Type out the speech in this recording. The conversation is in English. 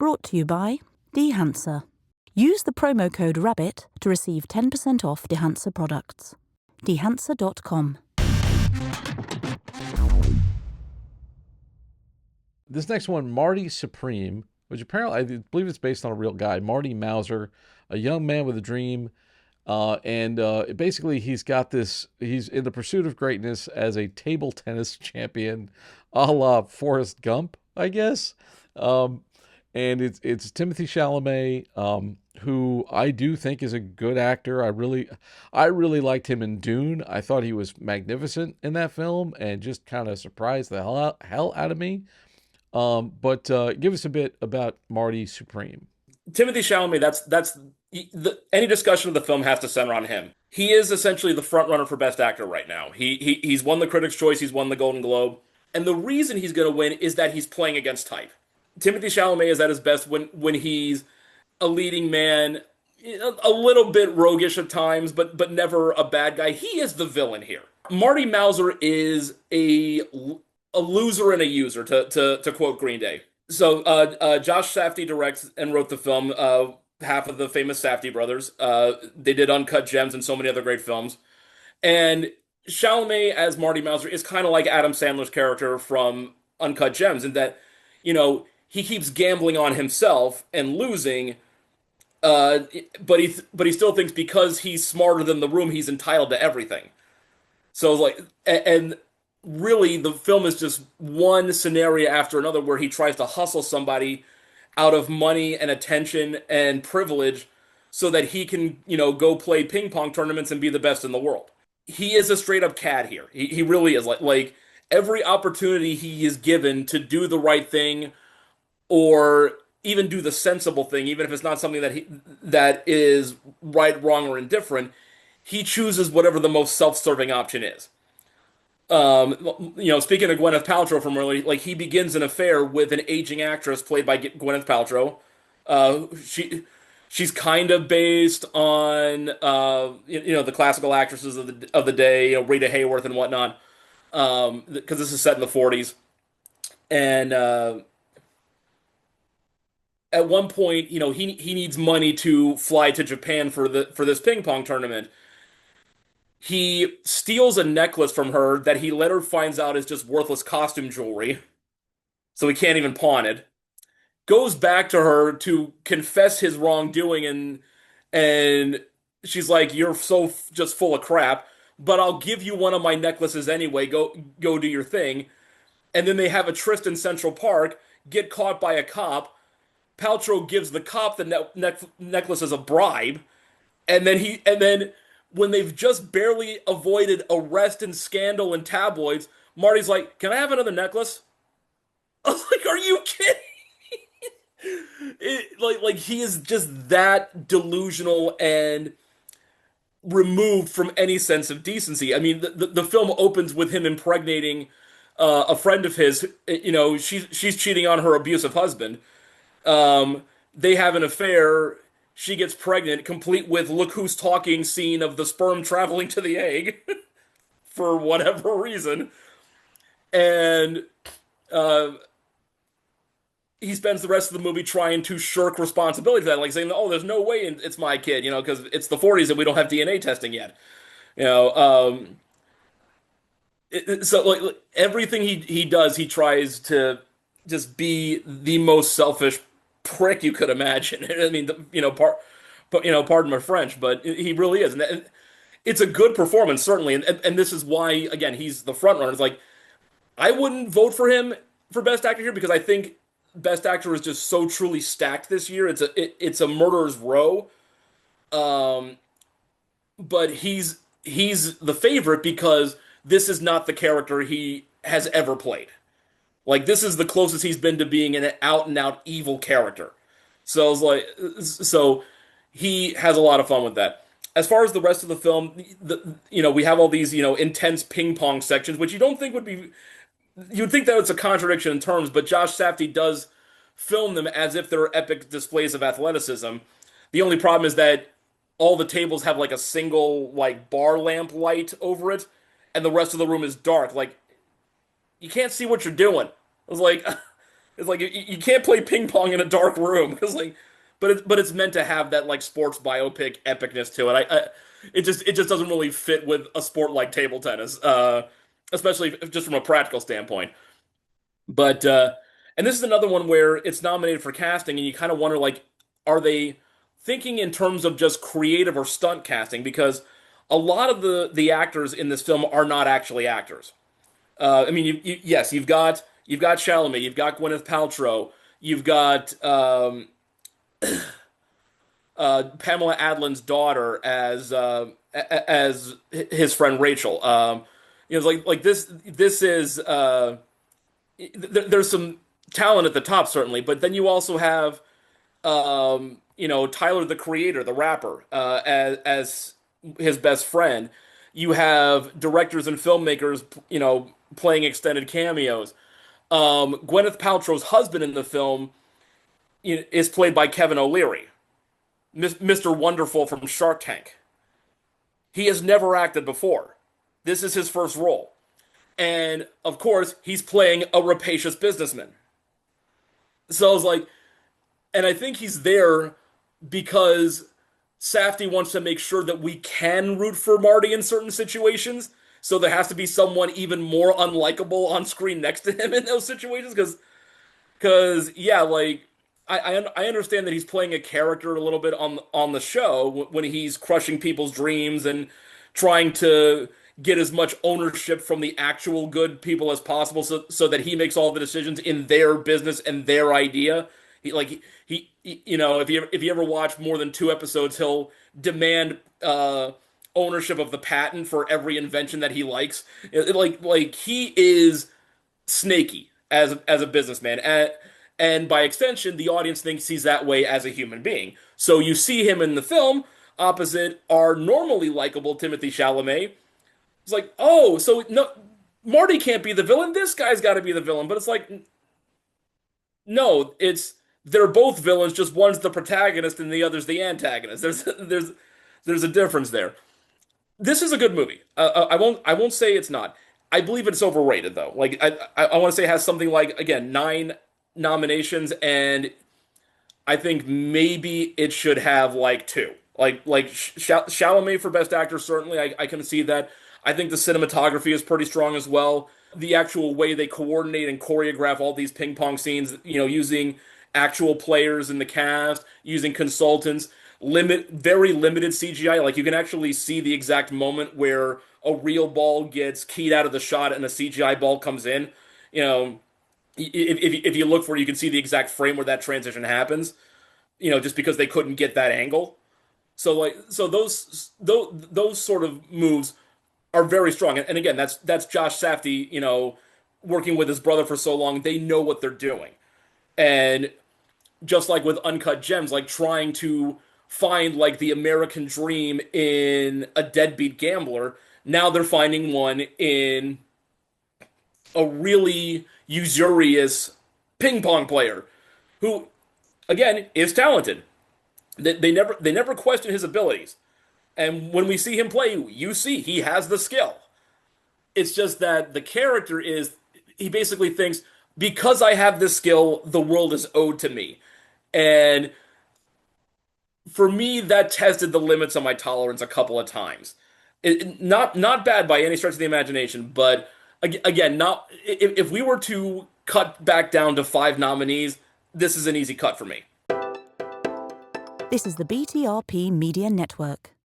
Brought to you by Dehancer. Use the promo code RABBIT to receive 10% off Dehancer products. Dehancer.com. This next one, Marty Supreme, which apparently I believe it's based on a real guy, Marty Mauser, a young man with a dream. Basically he's in the pursuit of greatness as a table tennis champion, a la Forrest Gump, I guess. And it's Timothee Chalamet, who I do think is a good actor. I really liked him in Dune. I thought he was magnificent in that film and just kind of surprised the hell out of me. But give us a bit about Marty Supreme. Timothee Chalamet, any discussion of the film has to center on him. He is essentially the front runner for Best Actor right now. He's won the Critics' Choice, he's won the Golden Globe, and the reason he's going to win is that he's playing against type. Timothee Chalamet is at his best when he's a leading man, a little bit roguish at times, but never a bad guy. He is the villain here. Marty Mauser is a loser and a user, to quote Green Day. So Josh Safdie directs and wrote the film, half of the famous Safdie brothers. They did Uncut Gems and so many other great films. And Chalamet as Marty Mauser is kind of like Adam Sandler's character from Uncut Gems in that, he keeps gambling on himself and losing, but he still thinks because he's smarter than the room, he's entitled to everything. So and really the film is just one scenario after another where he tries to hustle somebody out of money and attention and privilege so that he can, go play ping pong tournaments and be the best in the world. He is a straight up cad here. He really is like every opportunity he is given to do the right thing or even do the sensible thing, even if it's not something that is right, wrong, or indifferent, he chooses whatever the most self-serving option is. Speaking of Gwyneth Paltrow from earlier, he begins an affair with an aging actress played by Gwyneth Paltrow. She's kind of based on the classical actresses of the day, Rita Hayworth and whatnot, because this is set in the 40s, and at one point, he needs money to fly to Japan for this ping pong tournament. He steals a necklace from her that he later finds out is just worthless costume jewelry, so he can't even pawn it. Goes back to her to confess his wrongdoing, and she's like, "You're so just full of crap, but I'll give you one of my necklaces anyway. Go do your thing." And then they have a tryst in Central Park, get caught by a cop. Paltrow gives the cop the necklace as a bribe, and then when they've just barely avoided arrest and scandal and tabloids, Marty's like, "Can I have another necklace?" I was like, "Are you kidding?" He is just that delusional and removed from any sense of decency. I mean, the film opens with him impregnating a friend of his. She's cheating on her abusive husband. They have an affair. She gets pregnant, complete with "look who's talking" scene of the sperm traveling to the egg for whatever reason. And he spends the rest of the movie trying to shirk responsibility for that, saying, "Oh, there's no way it's my kid, because it's the 40s and we don't have DNA testing yet." So everything he does, he tries to just be the most selfish prick you could imagine. I mean, pardon my French, but he really is, and it's a good performance certainly. And this is why, again, he's the front runner. It's I wouldn't vote for him for Best Actor here because I think Best Actor is just so truly stacked this year. It's a murderer's row, but he's the favorite because this is not the character he has ever played. This is the closest he's been to being an out-and-out evil character. So he has a lot of fun with that. As far as the rest of the film, we have all these, intense ping pong sections, which you would think that it's a contradiction in terms, but Josh Safdie does film them as if they're epic displays of athleticism. The only problem is that all the tables have a single bar lamp light over it, and the rest of the room is dark. You can't see what you're doing. I was like, It's like you can't play ping pong in a dark room. It's like, but it's meant to have that like sports biopic epicness to it. It just doesn't really fit with a sport like table tennis, especially just from a practical standpoint. But and this is another one where it's nominated for casting, and you kind of wonder like, are they thinking in terms of just creative or stunt casting? Because a lot of the actors in this film are not actually actors. I mean, yes, you've got Chalamet, you've got Gwyneth Paltrow, you've got Pamela Adlin's daughter as his friend Rachel. Like this. This is there's some talent at the top certainly, but then you also have Tyler the Creator, the rapper, as his best friend. You have directors and filmmakers, playing extended cameos. Gwyneth Paltrow's husband in the film is played by Kevin O'Leary, Mr. Wonderful from Shark Tank. He has never acted before. This is his first role. And, of course, he's playing a rapacious businessman. So I was like, and I think he's there because Safdie wants to make sure that we can root for Marty in certain situations. So there has to be someone even more unlikable on screen next to him in those situations. Because yeah, like, I understand that he's playing a character a little bit on the show when he's crushing people's dreams and trying to get as much ownership from the actual good people as possible, so that he makes all the decisions in their business and their idea. If you ever watch more than 2 episodes, he'll demand ownership of the patent for every invention that he likes. Like he is snaky as a businessman. And by extension, the audience thinks he's that way as a human being. So you see him in the film opposite our normally likable Timothee Chalamet. It's like, oh, so no, Marty can't be the villain. This guy's got to be the villain. But it's like, no, they're both villains. Just one's the protagonist and the other's the antagonist. There's a difference there. This is a good movie. I won't say it's not. I believe it's overrated though. Like I want to say it has something like, again, 9 nominations, and I think maybe it should have like 2. Like Chalamet for Best Actor, certainly I can see that. I think the cinematography is pretty strong as well. The actual way they coordinate and choreograph all these ping pong scenes, using actual players in the cast, using consultants, very limited CGI. Like you can actually see the exact moment where a real ball gets keyed out of the shot and a CGI ball comes in. If you look for it, you can see the exact frame where that transition happens. Just because they couldn't get that angle. So those sort of moves are very strong. And again, that's Josh Safdie, working with his brother for so long. They know what they're doing. And just like with Uncut Gems, like trying to find like the American dream in a deadbeat gambler, now they're finding one in a really usurious ping pong player who, again, is talented. They never question his abilities. And when we see him play, you see he has the skill. It's just that the character he basically thinks, because I have this skill, the world is owed to me. And for me, that tested the limits of my tolerance a couple of times. Not bad by any stretch of the imagination, but again, not if we were to cut back down to 5 nominees, this is an easy cut for me. This is the BTRP Media Network.